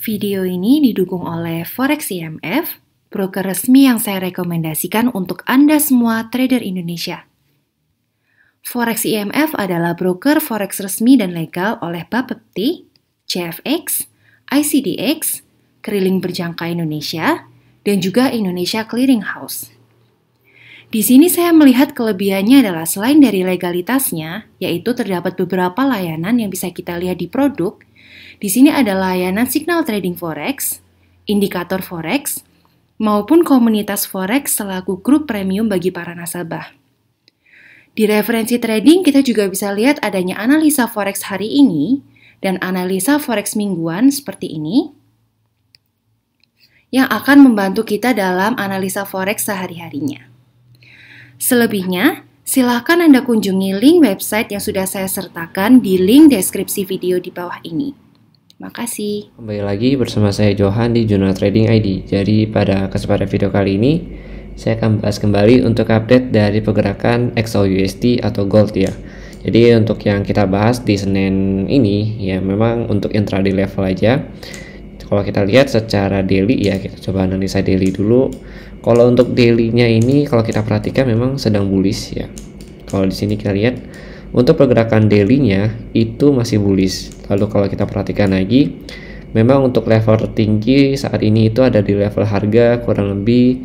Video ini didukung oleh Forex IMF, broker resmi yang saya rekomendasikan untuk Anda semua trader Indonesia. Forex IMF adalah broker forex resmi dan legal oleh Bapepti, CFX, ICDX, Keriling Berjangka Indonesia, dan juga Indonesia Clearing House. Di sini saya melihat kelebihannya adalah selain dari legalitasnya, yaitu terdapat beberapa layanan yang bisa kita lihat di produk. Di sini ada layanan signal trading forex, indikator forex, maupun komunitas forex selaku grup premium bagi para nasabah. Di referensi trading kita juga bisa lihat adanya analisa forex hari ini dan analisa forex mingguan seperti ini yang akan membantu kita dalam analisa forex sehari-harinya. Selebihnya, silakan Anda kunjungi link website yang sudah saya sertakan di link deskripsi video di bawah ini. Makasih. Kembali lagi bersama saya Johan di Jurnal Trading ID. Jadi pada kesempatan video kali ini saya akan bahas kembali untuk update dari pergerakan XAUUSD atau Gold ya. Jadi untuk yang kita bahas di Senin ini ya memang untuk intraday level aja. Kalau kita lihat secara daily ya, kita coba analisa daily dulu. Kalau untuk daily-nya ini kalau kita perhatikan memang sedang bullish ya. Kalau di sini kita lihat untuk pergerakan daily-nya itu masih bullish. Lalu kalau kita perhatikan lagi, memang untuk level tertinggi saat ini itu ada di level harga kurang lebih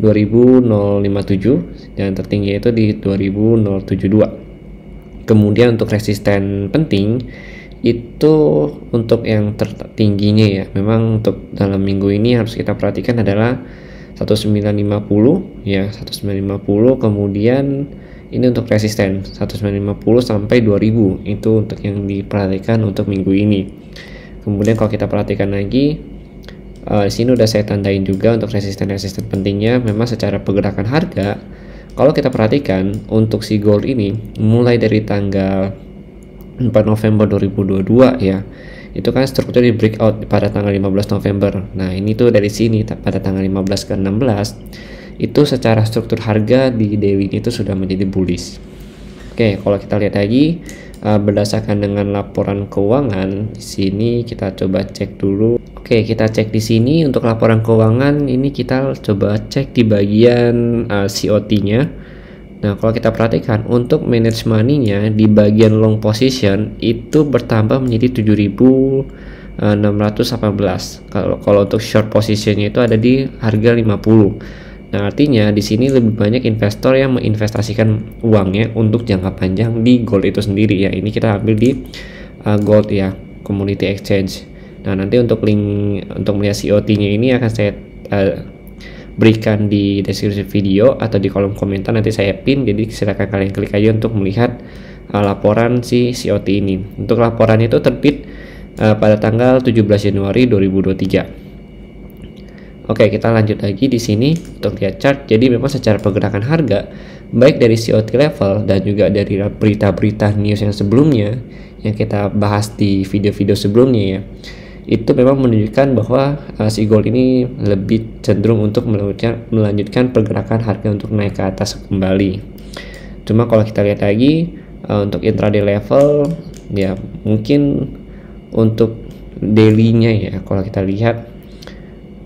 20.057 dan tertinggi itu di 20.072. Kemudian untuk resisten penting itu untuk yang tertingginya ya, memang untuk dalam minggu ini harus kita perhatikan adalah 1950 ya, 1950. Kemudian ini untuk resisten 1950 sampai 2000, itu untuk yang diperhatikan untuk minggu ini. Kemudian kalau kita perhatikan lagi di sini udah saya tandain juga untuk resisten pentingnya. Memang secara pergerakan harga kalau kita perhatikan untuk si gold ini mulai dari tanggal 4 November 2022 ya, itu kan struktur di breakout pada tanggal 15 November. Nah ini tuh dari sini pada tanggal 15 ke 16 itu secara struktur harga di daily itu sudah menjadi bullish. Oke, kalau kita lihat lagi berdasarkan dengan laporan keuangan di sini kita coba cek dulu. Oke, kita cek di sini untuk laporan keuangan ini kita coba cek di bagian COT-nya. Nah, kalau kita perhatikan untuk manage money-nya di bagian long position itu bertambah menjadi 7.618. Kalau untuk short position-nya itu ada di harga 50. Nah, artinya di sini lebih banyak investor yang menginvestasikan uangnya untuk jangka panjang di gold itu sendiri ya. Ini kita ambil di gold ya, Community Exchange. Nah, nanti untuk link untuk melihat COT-nya ini akan saya berikan di deskripsi video atau di kolom komentar, nanti saya pin. Jadi silakan kalian klik aja untuk melihat laporan si COT ini. Untuk laporan itu terbit pada tanggal 17 Januari 2023. Oke, kita lanjut lagi di sini untuk lihat chart. Jadi memang secara pergerakan harga baik dari COT level dan juga dari berita-berita news yang sebelumnya yang kita bahas di video-video sebelumnya ya, itu memang menunjukkan bahwa si gold ini lebih cenderung untuk melanjutkan pergerakan harga untuk naik ke atas kembali. Cuma kalau kita lihat lagi untuk intraday level ya, mungkin untuk daily-nya ya, kalau kita lihat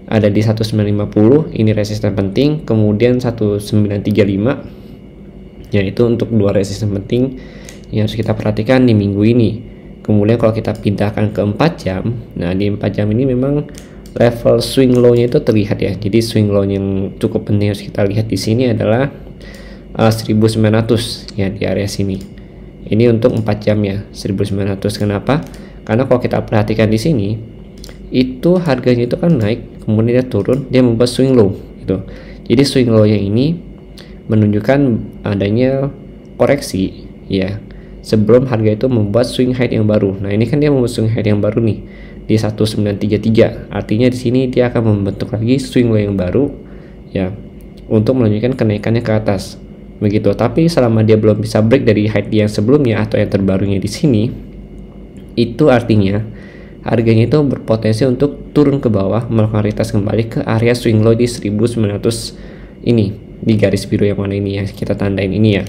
ada di 1950, ini resisten penting, kemudian 1935 yaitu untuk dua resisten penting yang harus kita perhatikan di minggu ini. Kemudian kalau kita pindahkan ke 4 jam, nah di 4 jam ini memang level swing low-nya itu terlihat ya. Jadi swing low yang cukup penting harus kita lihat di sini adalah 1900 ya, di area sini. Ini untuk 4 jam ya, 1900. Kenapa? Karena kalau kita perhatikan di sini itu harganya itu kan naik, kemudian dia turun, dia membuat swing low gitu. Jadi swing low yang ini menunjukkan adanya koreksi ya, sebelum harga itu membuat swing high yang baru. Nah, ini kan dia membuat swing high yang baru nih di 1933. Artinya di sini dia akan membentuk lagi swing low yang baru ya, untuk melanjutkan kenaikannya ke atas. Begitu. Tapi selama dia belum bisa break dari high yang sebelumnya atau yang terbarunya di sini, itu artinya harganya itu berpotensi untuk turun ke bawah, melakukan retest kembali ke area swing low di 1900 ini, di garis biru yang mana ini ya, kita tandain ini ya.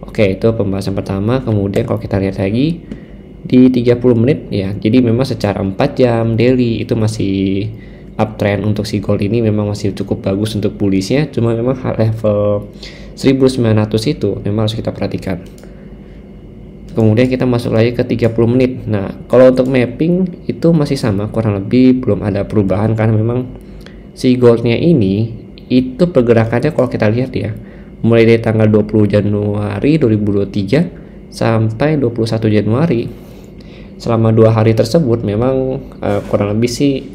Oke, itu pembahasan pertama. Kemudian kalau kita lihat lagi di 30 menit ya. Jadi memang secara 4 jam daily itu masih uptrend untuk si gold ini, memang masih cukup bagus untuk bullish-nya. Cuma memang level 1900 itu memang harus kita perhatikan. Kemudian kita masuk lagi ke 30 menit. Nah, kalau untuk mapping itu masih sama, kurang lebih belum ada perubahan, karena memang si goldnya ini itu pergerakannya kalau kita lihat ya, mulai dari tanggal 20 Januari 2023 sampai 21 Januari, selama 2 hari tersebut memang kurang lebih sih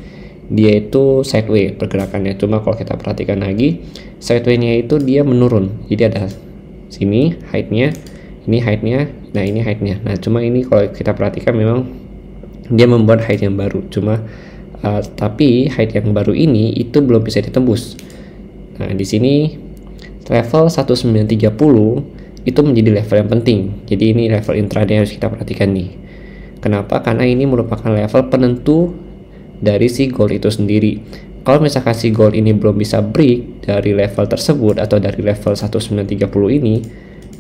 dia itu sideways pergerakannya. Cuma kalau kita perhatikan lagi, sideways-nya itu dia menurun. Jadi ada sini height-nya, ini height-nya, nah ini height-nya. Nah, cuma ini kalau kita perhatikan memang dia membuat height yang baru. Cuma tapi height yang baru ini itu belum bisa ditembus. Nah, di sini level 1930 itu menjadi level yang penting. Jadi ini level intraday yang harus kita perhatikan nih. Kenapa? Karena ini merupakan level penentu dari si gold itu sendiri. Kalau misalkan si gold ini belum bisa break dari level tersebut atau dari level 1930 ini,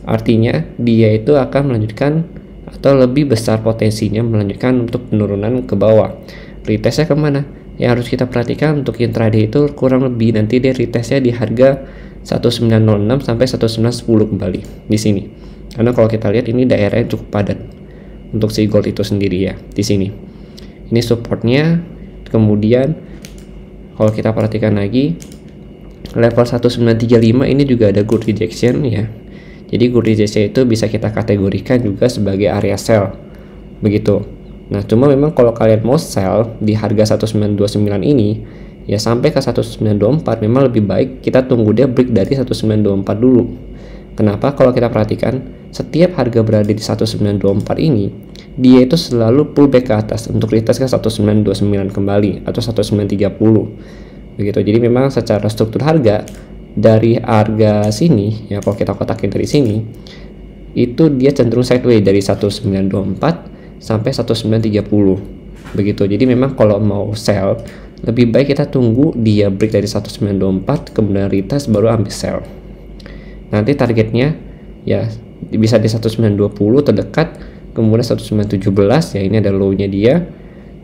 artinya dia itu akan melanjutkan atau lebih besar potensinya melanjutkan untuk penurunan ke bawah. Retestnya kemana? Yang harus kita perhatikan untuk intraday itu kurang lebih nanti dia retestnya di harga 1906 sampai 1910 kembali di sini. Karena kalau kita lihat ini daerahnya cukup padat untuk si gold itu sendiri ya di sini. Ini supportnya. Kemudian kalau kita perhatikan lagi level 1935 ini juga ada good rejection ya. Jadi good rejection itu bisa kita kategorikan juga sebagai area sell begitu. Nah, cuma memang kalau kalian mau sell di harga 1929 ini ya sampai ke 1924, memang lebih baik kita tunggu dia break dari 1924 dulu. Kenapa? Kalau kita perhatikan setiap harga berada di 1924 ini dia itu selalu pullback ke atas untuk retest ke 1929 kembali atau 1930 begitu. Jadi memang secara struktur harga dari harga sini ya, kalau kita kotakin dari sini itu dia cenderung sideways dari 1924 sampai 1930 begitu. Jadi memang kalau mau sell lebih baik kita tunggu dia break dari 1924 kemudian retest baru ambil sell. Nanti targetnya ya bisa di 1920 terdekat, kemudian 1917 ya, ini ada low-nya dia.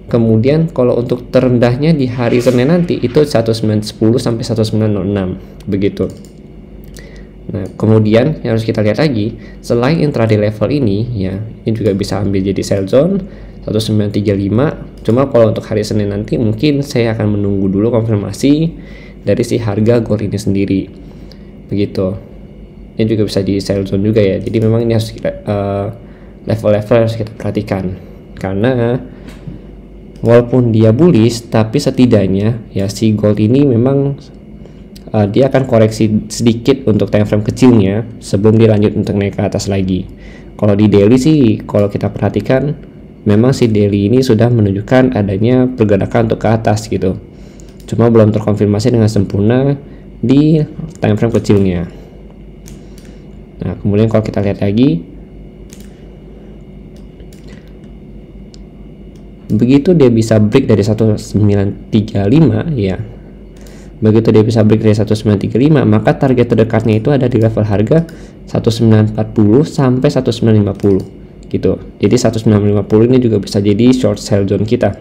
Kemudian kalau untuk terendahnya di hari Senin nanti itu 1910 sampai 1906 begitu. Nah, kemudian yang harus kita lihat lagi selain intraday level ini ya, ini juga bisa ambil jadi sell zone 1935. Cuma kalau untuk hari Senin nanti mungkin saya akan menunggu dulu konfirmasi dari si harga gold ini sendiri begitu. Ini juga bisa di sell zone juga ya. Jadi memang ini harus level-level harus kita perhatikan, karena walaupun dia bullish tapi setidaknya ya si gold ini memang dia akan koreksi sedikit untuk time frame kecilnya sebelum dia lanjut untuk naik ke atas lagi. Kalau di daily sih kalau kita perhatikan memang si daily ini sudah menunjukkan adanya pergerakan untuk ke atas gitu, cuma belum terkonfirmasi dengan sempurna di time frame kecilnya. Nah, kemudian kalau kita lihat lagi begitu dia bisa break dari 1935 ya, begitu dia bisa break dari 1935 maka target terdekatnya itu ada di level harga 1940 sampai 1950 gitu. Jadi 1950 ini juga bisa jadi short sell zone kita.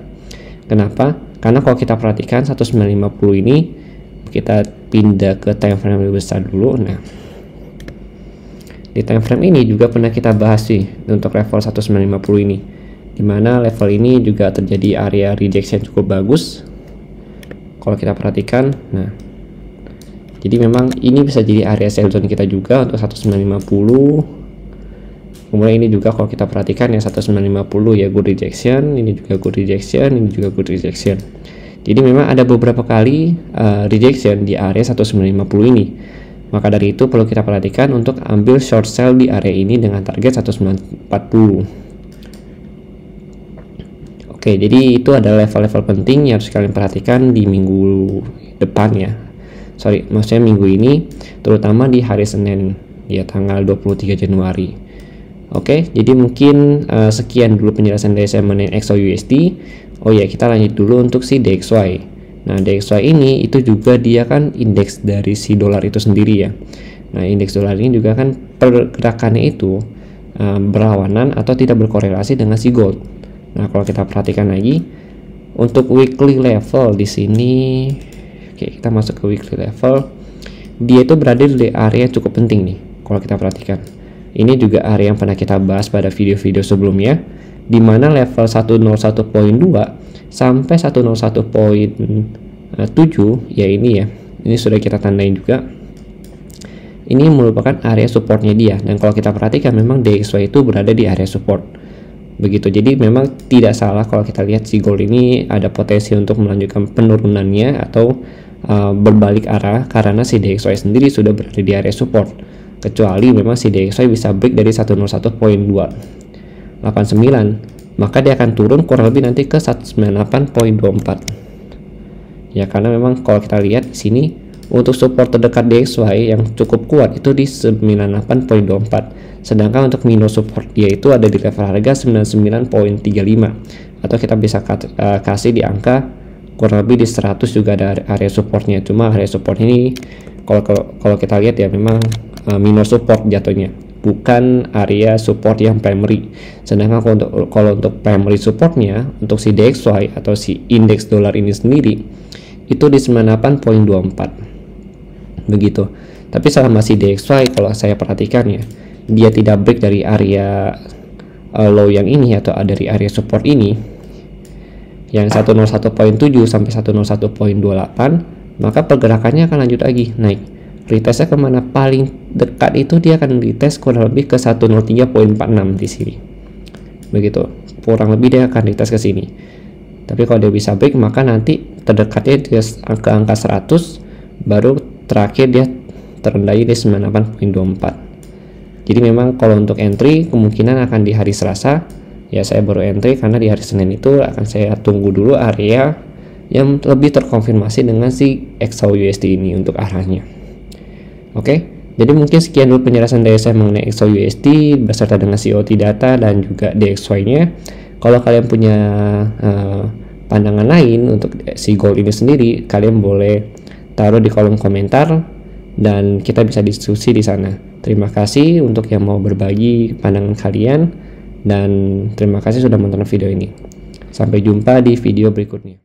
Kenapa? Karena kalau kita perhatikan 1950 ini kita pindah ke time frame yang lebih besar dulu. Nah, di time frame ini juga pernah kita bahas sih untuk level 1950 ini, dimana level ini juga terjadi area rejection cukup bagus kalau kita perhatikan. Nah, jadi memang ini bisa jadi area sell zone kita juga untuk 1950. Kemudian ini juga kalau kita perhatikan ya 1950 ya good rejection, ini juga good rejection, ini juga good rejection. Jadi memang ada beberapa kali rejection di area 1950 ini. Maka dari itu perlu kita perhatikan untuk ambil short sell di area ini dengan target 1940. Oke, jadi itu ada level-level penting yang harus kalian perhatikan di minggu depan ya. Maksudnya minggu ini, terutama di hari Senin ya tanggal 23 Januari. Oke, jadi mungkin sekian dulu penjelasan dari saya mengenai XAUUSD. Oh ya, kita lanjut dulu untuk si DXY. Nah, DXY ini itu juga dia kan indeks dari si dolar itu sendiri ya. Nah, indeks dolar ini juga kan pergerakannya itu berlawanan atau tidak berkorelasi dengan si gold. Nah, kalau kita perhatikan lagi untuk weekly level di sini, oke, kita masuk ke weekly level, dia itu berada di area yang cukup penting nih. Kalau kita perhatikan, ini juga area yang pernah kita bahas pada video-video sebelumnya, di mana level 101.2 sampai 101.7 ya ini sudah kita tandain juga. Ini merupakan area supportnya dia, dan kalau kita perhatikan memang DXY itu berada di area support begitu. Jadi memang tidak salah kalau kita lihat si gold ini ada potensi untuk melanjutkan penurunannya atau berbalik arah, karena si DXY sendiri sudah berada di area support, kecuali memang si DXY bisa break dari 101.289, maka dia akan turun kurang lebih nanti ke 198.24 ya, karena memang kalau kita lihat di sini untuk support terdekat DXY yang cukup kuat itu di 98.24, sedangkan untuk minus support dia itu ada di level harga 99.35, atau kita bisa kasih di angka kurang lebih di 100 juga ada area supportnya. Cuma area support ini kalau kita lihat ya memang minus support jatuhnya, bukan area support yang primary. Sedangkan kalau untuk primary supportnya untuk si DXY atau si indeks dolar ini sendiri itu di 98.24 begitu. Tapi selama si DXY kalau saya perhatikan ya, dia tidak break dari area low yang ini atau dari area support ini yang 101.7 sampai 101.28, maka pergerakannya akan lanjut lagi naik. Retestnya kemana? Paling dekat itu dia akan retest kurang lebih ke 103.46 di sini begitu, kurang lebih dia akan retest ke sini. Tapi kalau dia bisa break, maka nanti terdekatnya dia ke angka 100, baru terakhir dia terendah di 98.24. Jadi memang kalau untuk entry kemungkinan akan di hari Selasa ya, saya baru entry karena di hari Senin itu akan saya tunggu dulu area yang lebih terkonfirmasi dengan si XAUUSD ini untuk arahnya. Oke, jadi mungkin sekian dulu penjelasan dari saya mengenai XAUUSD beserta dengan COT data dan juga DXY nya. Kalau kalian punya pandangan lain untuk si gold ini sendiri, kalian boleh taruh di kolom komentar dan kita bisa diskusi di sana. Terima kasih untuk yang mau berbagi pandangan kalian, dan terima kasih sudah menonton video ini. Sampai jumpa di video berikutnya.